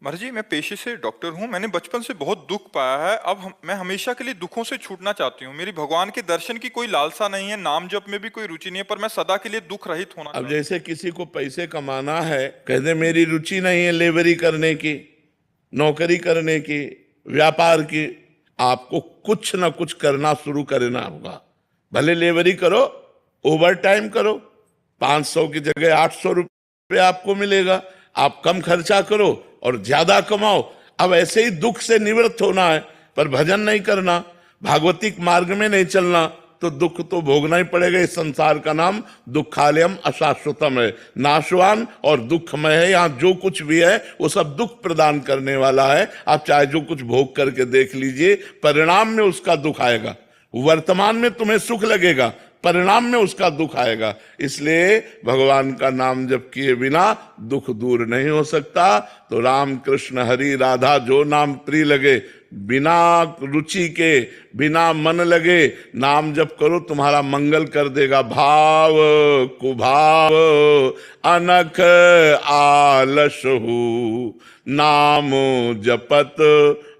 महाराज जी, मैं पेशे से डॉक्टर हूँ। मैंने बचपन से बहुत दुख पाया है। मैं हमेशा के लिए दुखों से छूटना चाहती हूँ। मेरी भगवान के दर्शन की कोई लालसा नहीं है, नाम जप में भी कोई रुचि नहीं है, पर मैं सदा के लिए दुख रहित होना अब चाहती जैसे किसी को पैसे कमाना है, कहते मेरी रुचि नहीं है लेबरी करने की, नौकरी करने की, व्यापार की। आपको कुछ ना कुछ करना शुरू करना होगा। भले लेबरी करो, ओवर टाइम करो, 500 की जगह 800 रुपये आपको मिलेगा। आप कम खर्चा करो और ज्यादा कमाओ। अब ऐसे ही दुख से निवृत्त होना है, पर भजन नहीं करना, भागवतिक मार्ग में नहीं चलना, तो दुख तो भोगना ही पड़ेगा। इस संसार का नाम दुखालयम अशाश्वतम है, नाशवान और दुखमय है। यहाँ जो कुछ भी है वो सब दुख प्रदान करने वाला है। आप चाहे जो कुछ भोग करके देख लीजिए, परिणाम में उसका दुख आएगा। वर्तमान में तुम्हें सुख लगेगा, परिणाम में उसका दुख आएगा। इसलिए भगवान का नाम जप किए बिना दुख दूर नहीं हो सकता। तो राम कृष्ण हरि राधा जो नाम प्रिय लगे, बिना रुचि के, बिना मन लगे नाम जप करो, तुम्हारा मंगल कर देगा। भाव कुभाव अनख आलसहु, नाम जपत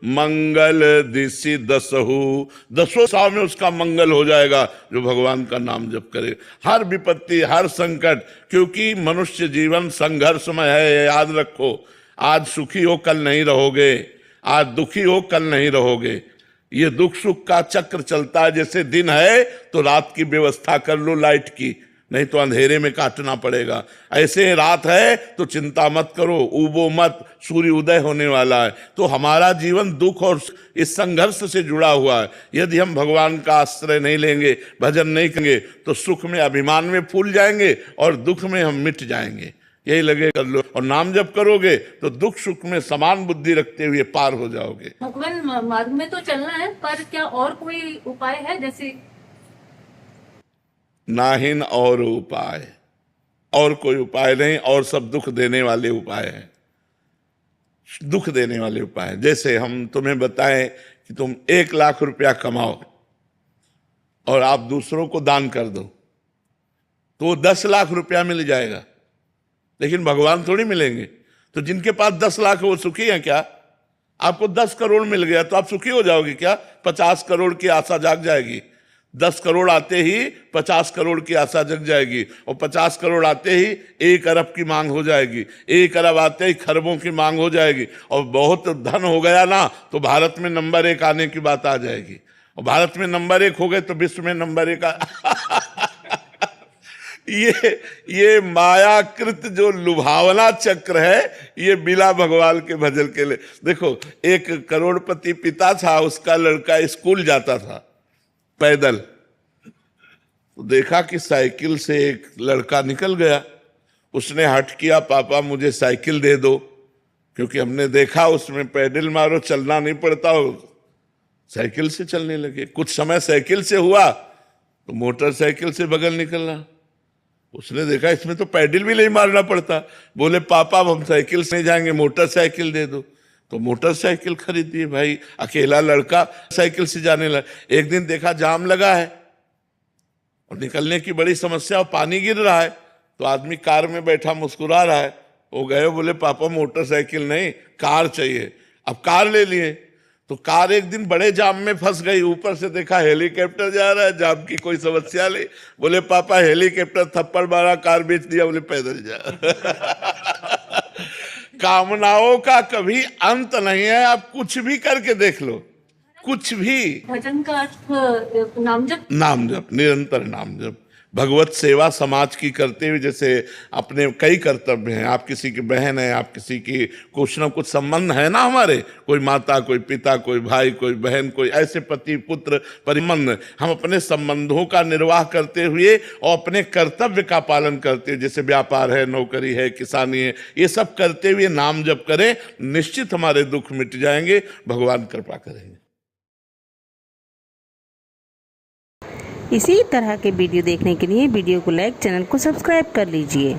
मंगल दिशि दसहु। दसों साल में उसका मंगल हो जाएगा जो भगवान का नाम जप करे। हर विपत्ति, हर संकट, क्योंकि मनुष्य जीवन संघर्षमय है, याद रखो। आज सुखी हो कल नहीं रहोगे, आज दुखी हो कल नहीं रहोगे। ये दुख सुख का चक्र चलता है। जैसे दिन है तो रात की व्यवस्था कर लो लाइट की, नहीं तो अंधेरे में काटना पड़ेगा। ऐसे रात है तो चिंता मत करो, उबो मत, सूर्य उदय होने वाला है। तो हमारा जीवन दुख और इस संघर्ष से जुड़ा हुआ है। यदि हम भगवान का आश्रय नहीं लेंगे, भजन नहीं करेंगे, तो सुख में अभिमान में फूल जाएंगे और दुख में हम मिट जाएंगे। यही लगे कर लो, और नाम जप करोगे तो दुख सुख में समान बुद्धि रखते हुए पार हो जाओगे। भगवान मार्ग में तो चलना है, पर क्या और कोई उपाय है? जैसे नाहिन और उपाय, और कोई उपाय नहीं, और सब दुख देने वाले उपाय हैं। दुख देने वाले उपाय, जैसे हम तुम्हें बताएं कि तुम 1 लाख रुपया कमाओ और आप दूसरों को दान कर दो, तो 10 लाख रुपया मिल जाएगा। लेकिन भगवान थोड़ी मिलेंगे। तो जिनके पास 10 लाख है वो सुखी है क्या? आपको 10 करोड़ मिल गया तो आप सुखी हो जाओगे क्या? 50 करोड़ की आशा जाग जाएगी। 10 करोड़ आते ही 50 करोड़ की आशा जग जाएगी, और 50 करोड़ आते ही 1 अरब की मांग हो जाएगी, 1 अरब आते ही खरबों की मांग हो जाएगी, और बहुत धन हो गया ना तो भारत में नंबर 1 आने की बात आ जाएगी। और भारत में नंबर 1 हो गए तो विश्व में नंबर 1 ये मायाकृत जो लुभावना चक्र है, ये बिना भगवान के भजन के लिए। देखो, एक करोड़पति पिता था, उसका लड़का स्कूल जाता था पैदल, तो देखा कि साइकिल से एक लड़का निकल गया। उसने हट किया, पापा मुझे साइकिल दे दो, क्योंकि हमने देखा उसमें पैडल मारो चलना नहीं पड़ता, साइकिल से चलने लगे। कुछ समय साइकिल से हुआ तो मोटरसाइकिल से बगल निकलना। उसने देखा इसमें तो पैडल भी नहीं मारना पड़ता। बोले पापा अब हम साइकिल से नहीं जाएंगे, मोटरसाइकिल दे दो। तो मोटरसाइकिल खरीद दी। भाई अकेला लड़का साइकिल से जाने लगा। एक दिन देखा जाम लगा है और निकलने की बड़ी समस्या, और पानी गिर रहा है, तो आदमी कार में बैठा मुस्कुरा रहा है। वो गए, बोले पापा मोटरसाइकिल नहीं, कार चाहिए। अब कार ले लिए। तो कार एक दिन बड़े जाम में फंस गई। ऊपर से देखा हेलीकॉप्टर जा रहा है, जाम की कोई समस्या नहीं। बोले पापा हेलीकॉप्टर, थप्पड़ मारा, कार बेच दिया। बोले पैदल जा। कामनाओं का कभी अंत नहीं है। आप कुछ भी करके देख लो, कुछ भी। भजन का अर्थ नाम जप, नाम जप, निरंतर नाम जप। भगवत सेवा समाज की करते हुए, जैसे अपने कई कर्तव्य हैं। आप किसी की बहन है, आप किसी की कुछ ना कुछ संबंध है ना हमारे, कोई माता, कोई पिता, कोई भाई, कोई बहन, कोई ऐसे पति पुत्र परिबंध। हम अपने संबंधों का निर्वाह करते हुए और अपने कर्तव्य का पालन करते हुए, जैसे व्यापार है, नौकरी है, किसानी है, ये सब करते हुए नाम जप करें, निश्चित हमारे दुख मिट जाएंगे। भगवान कृपा करेंगे। इसी तरह के वीडियो देखने के लिए वीडियो को लाइक, चैनल को सब्सक्राइब कर लीजिए।